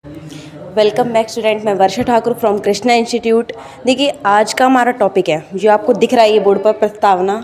Welcome back student. मैं वर्षा Thakur from Krishna institute. देखिए आज का हमारा टॉपिक है जो आपको दिख रहा है ये बोर्ड पर, प्रस्तावना।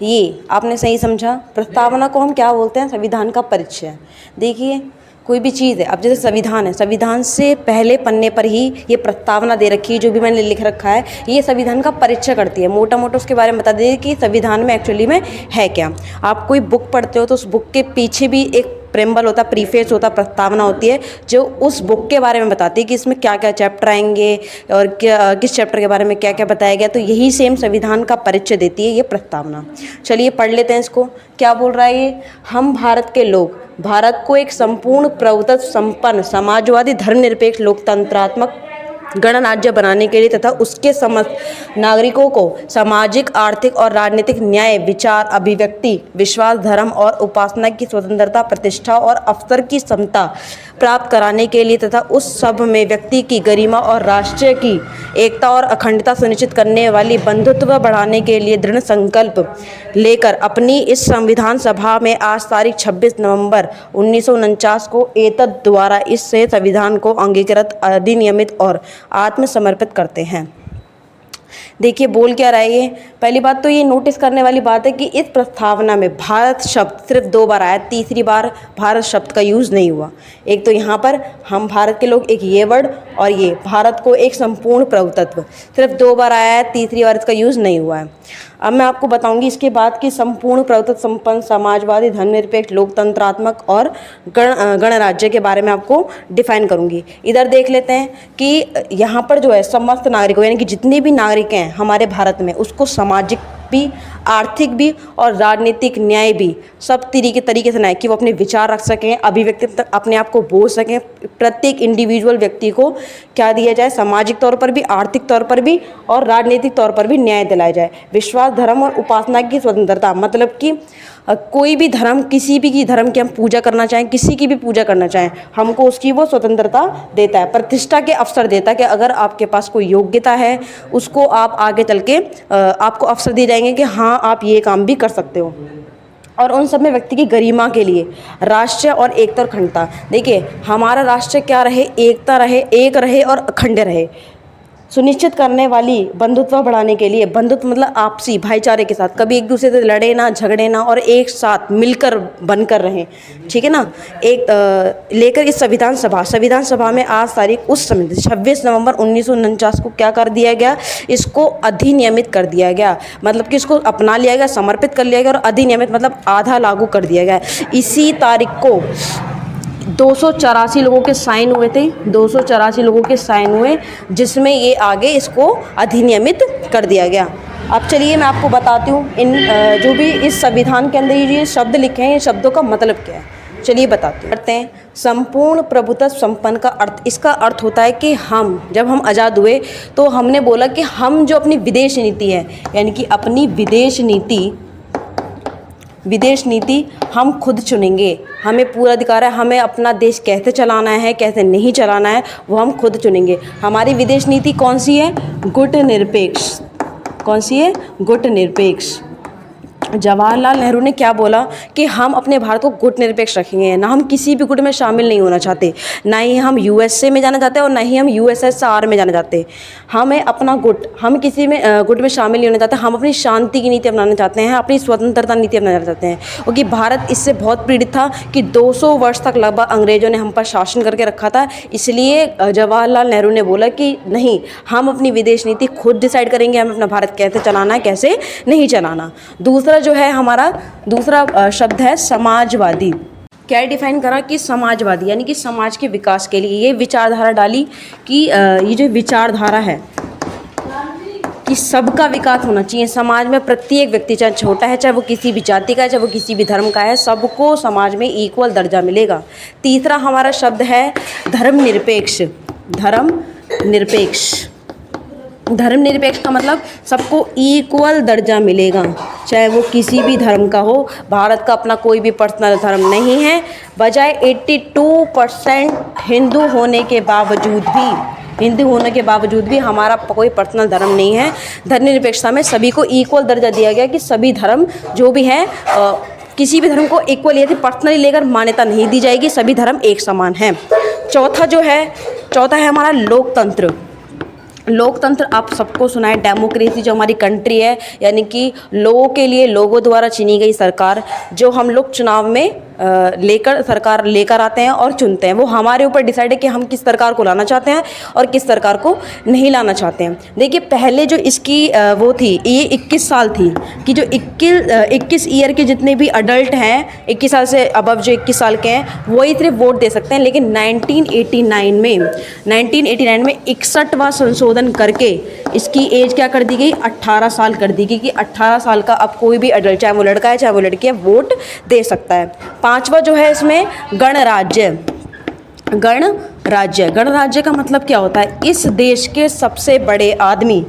ये आपने सही समझा। प्रस्तावना को हम क्या बोलते हैं? संविधान का परिचय। देखिए कोई भी चीज़ है, अब जैसे संविधान है, संविधान से पहले पन्ने पर ही ये प्रस्तावना दे रखी है, जो भी मैंने लिख रखा है ये संविधान का परिचय करती है। मोटा मोटा उसके बारे में बता दीजिए कि संविधान में एक्चुअली में है क्या। आप कोई बुक पढ़ते हो तो उस बुक के पीछे भी एक प्रेम्बल होता है, प्रीफेस होता है, प्रस्तावना होती है जो उस बुक के बारे में बताती है कि इसमें क्या क्या चैप्टर आएंगे और क्या किस चैप्टर के बारे में क्या क्या बताया गया। तो यही सेम संविधान का परिचय देती है ये प्रस्तावना। चलिए पढ़ लेते हैं इसको। क्या बोल रहा है ये? हम भारत के लोग भारत को एक संपूर्ण प्रभुत्व संपन्न समाजवादी धर्मनिरपेक्ष लोकतंत्रात्मक गणराज्य बनाने के लिए तथा उसके समस्त नागरिकों को सामाजिक, आर्थिक और राजनीतिक न्याय, विचार, अभिव्यक्ति, विश्वास, धर्म और उपासना की स्वतंत्रता, प्रतिष्ठा और अवसर की समता प्राप्त कराने के लिए तथा उस सब में व्यक्ति की गरिमा और राष्ट्र की एकता और अखंडता सुनिश्चित करने वाली बंधुत्व बढ़ाने के लिए दृढ़ संकल्प लेकर अपनी इस संविधान सभा में आज तारीख 26 नवंबर 1949 को एतद द्वारा इस संविधान को अंगीकृत, अधिनियमित और आत्मसमर्पित करते हैं। देखिए बोल क्या रहा है ये? पहली बात तो ये नोटिस करने वाली बात है कि इस प्रस्तावना में भारत शब्द सिर्फ 2 बार आया, तीसरी बार भारत शब्द का यूज़ नहीं हुआ। एक तो यहाँ पर हम भारत के लोग, एक ये वर्ड, और ये भारत को एक संपूर्ण प्रभुत्व सिर्फ 2 बार आया है, तीसरी बार इसका यूज़ नहीं हुआ है। अब मैं आपको बताऊंगी इसके बाद कि संपूर्ण प्रभुत्व संपन्न समाजवादी धर्मनिरपेक्ष लोकतंत्रात्मक और गणराज्य के बारे में आपको डिफाइन करूंगी। इधर देख लेते हैं कि यहाँ पर जो है समस्त नागरिकों यानी कि जितने भी नागरिक हैं हमारे भारत में, उसको सामाजिक भी, आर्थिक भी और राजनीतिक न्याय भी, सब तरीके से न्याय कि वो अपने विचार रख सकें, अभिव्यक्ति तक अपने आप को बोल सकें। प्रत्येक इंडिविजुअल व्यक्ति को क्या दिया जाए? सामाजिक तौर पर भी, आर्थिक तौर पर भी और राजनीतिक तौर पर भी न्याय दिलाया जाए। विश्वास, धर्म और उपासना की स्वतंत्रता, मतलब कि कोई भी धर्म, किसी भी की धर्म की हम पूजा करना चाहें, किसी की भी पूजा करना चाहें, हमको उसकी वो स्वतंत्रता देता है। प्रतिष्ठा के अवसर देता है कि अगर आपके पास कोई योग्यता है उसको आप आगे चल के आपको अवसर दिए जाएंगे कि हाँ आप ये काम भी कर सकते हो। और उन सब में व्यक्ति की गरिमा के लिए राष्ट्र और एकता और अखंडता। देखिए हमारा राष्ट्र क्या रहे? एकता रहे, एक रहे और अखंड रहे, सुनिश्चित करने वाली बंधुत्व बढ़ाने के लिए। बंधुत्व मतलब आपसी भाईचारे के साथ, कभी एक दूसरे से लड़े ना, झगड़े ना और एक साथ मिलकर बनकर रहें, ठीक है ना। एक लेकर इस संविधान सभा में आज तारीख उस समय 26 नवंबर 1949 को क्या कर दिया गया? इसको अधिनियमित कर दिया गया, मतलब कि इसको अपना लिया गया, समर्पित कर लिया गया। और अधिनियमित मतलब आधा लागू कर दिया गया। इसी तारीख को 284 लोगों के साइन हुए थे, 284 लोगों के साइन हुए, जिसमें ये आगे इसको अधिनियमित कर दिया गया। अब चलिए मैं आपको बताती हूँ इन जो भी इस संविधान के अंदर ये शब्द लिखे हैं, ये शब्दों का मतलब क्या है। चलिए बताते हैं। करते हैं संपूर्ण प्रभुत्व संपन्न का अर्थ, इसका अर्थ होता है कि हम जब हम आज़ाद हुए तो हमने बोला कि हम जो अपनी विदेश नीति है, यानी कि अपनी विदेश नीति हम खुद चुनेंगे। हमें पूरा अधिकार है, हमें अपना देश कैसे चलाना है, कैसे नहीं चलाना है, वो हम खुद चुनेंगे। हमारी विदेश नीति कौन सी है? गुट निरपेक्ष। कौन सी है? गुट निरपेक्ष। जवाहरलाल नेहरू ने क्या बोला कि हम अपने भारत को गुट निरपेक्ष रखेंगे, ना हम किसी भी गुट में शामिल नहीं होना चाहते, ना ही हम यूएसए में जाना चाहते और ना ही हम यूएसएसआर में जाना चाहते। हमें अपना गुट, हम किसी में गुट में शामिल नहीं होना चाहते। हम अपनी शांति की नीति अपनाना चाहते हैं, अपनी स्वतंत्रता नीति अपनाना चाहते हैं। क्योंकि भारत इससे बहुत पीड़ित था कि 200 वर्ष तक लगभग अंग्रेजों ने हम पर शासन करके रखा था। इसलिए जवाहरलाल नेहरू ने बोला कि नहीं, हम अपनी विदेश नीति खुद डिसाइड करेंगे, हमें अपना भारत कैसे चलाना है, कैसे नहीं चलाना। दूसरा जो है हमारा दूसरा शब्द है समाजवादी। क्या डिफाइन करा कि समाजवादी यानी कि समाज के विकास के लिए ये विचारधारा डाली कि ये जो विचारधारा है कि सबका विकास होना चाहिए समाज में। प्रत्येक व्यक्ति चाहे छोटा है, चाहे वो किसी भी जाति का है, चाहे वो किसी भी धर्म का है, सबको समाज में इक्वल दर्जा मिलेगा। तीसरा हमारा शब्द है धर्मनिरपेक्ष। धर्मनिरपेक्ष का मतलब सबको इक्वल दर्जा मिलेगा, चाहे वो किसी भी धर्म का हो। भारत का अपना कोई भी पर्सनल धर्म नहीं है, बजाय 82% हिंदू होने के बावजूद भी हमारा कोई पर्सनल धर्म नहीं है। धर्मनिरपेक्षता में सभी को इक्वल दर्जा दिया गया कि सभी धर्म जो भी हैं किसी भी धर्म को इक्वल या पर्सनली लेकर मान्यता नहीं दी जाएगी, सभी धर्म एक समान हैं। चौथा है हमारा लोकतंत्र। लोकतंत्र आप सबको सुना है, डेमोक्रेसी जो हमारी कंट्री है, यानी कि लोगों के लिए लोगों द्वारा चुनी गई सरकार, जो हम लोग चुनाव में सरकार लेकर आते हैं और चुनते हैं। वो हमारे ऊपर डिसाइड है कि हम किस सरकार को लाना चाहते हैं और किस सरकार को नहीं लाना चाहते हैं। देखिए पहले जो इसकी वो थी, ये 21 साल थी कि जो 21 ईयर के जितने भी अडल्ट हैं, 21 साल से अबव जो 21 साल के हैं, वही सिर्फ वोट दे सकते हैं। लेकिन 1989 में 61वां संशोधन करके इसकी एज क्या कर दी गई, 18 साल कर दी गई कि 18 साल का अब कोई भी अडल्ट, चाहे वो लड़का है चाहे वो लड़की है, वोट दे सकता है। 5वां जो है इसमें गणराज्य। गणराज्य का मतलब क्या होता है, इस देश के सबसे बड़े आदमी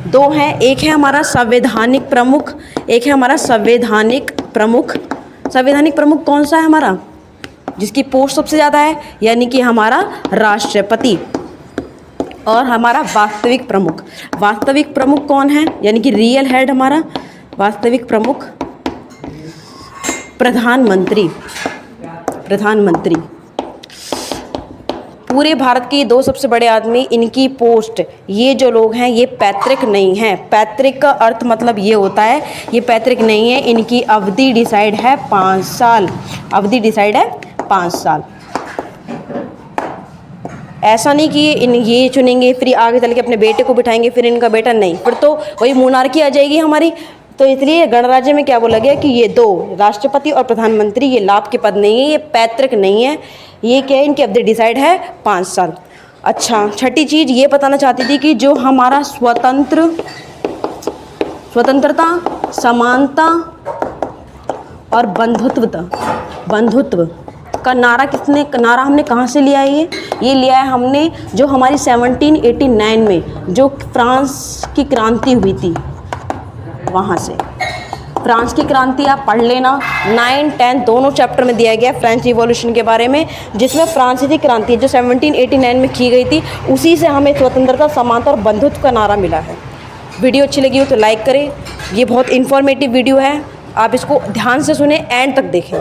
दो हैं। एक है हमारा संवैधानिक प्रमुख, एक है हमारा संवैधानिक प्रमुख। संवैधानिक प्रमुख कौन सा है हमारा, जिसकी पोस्ट सबसे ज़्यादा है, यानी कि हमारा राष्ट्रपति। और हमारा वास्तविक प्रमुख कौन है, यानी कि रियल हेड हमारा वास्तविक प्रमुख प्रधानमंत्री। पूरे भारत के दो सबसे बड़े आदमी, इनकी पोस्ट, ये जो लोग हैं ये पैतृक नहीं हैं। पैतृक का अर्थ मतलब ये होता है, ये पैतृक नहीं है, इनकी अवधि डिसाइड है 5 साल। ऐसा नहीं कि ये चुनेंगे फिर आगे चल के अपने बेटे को बिठाएंगे, फिर इनका बेटा नहीं, फिर तो वही मोनार्की आ जाएगी हमारी। तो इसलिए गणराज्य में क्या बोला गया कि ये दो, राष्ट्रपति और प्रधानमंत्री, ये लाभ के पद नहीं है, ये पैतृक नहीं है, ये क्या है, इनकी अवधि डिसाइड है 5 साल। अच्छा, छठी चीज़ ये बताना चाहती थी कि जो हमारा स्वतंत्रता, समानता और बंधुत्व का नारा हमने कहाँ से लिया है, ये लिया है हमने जो हमारी 1789 में जो फ्रांस की क्रांति हुई थी, वहाँ से। फ्रांस की क्रांति आप पढ़ लेना, 9, 10 दोनों चैप्टर में दिया गया फ्रेंच रिवॉल्यूशन के बारे में, जिसमें फ्रांसीसी क्रांति जो 1789 में की गई थी, उसी से हमें स्वतंत्रता, समानता और बंधुत्व का नारा मिला है। वीडियो अच्छी लगी हो तो लाइक करें, ये बहुत इन्फॉर्मेटिव वीडियो है, आप इसको ध्यान से सुने, एंड तक देखें।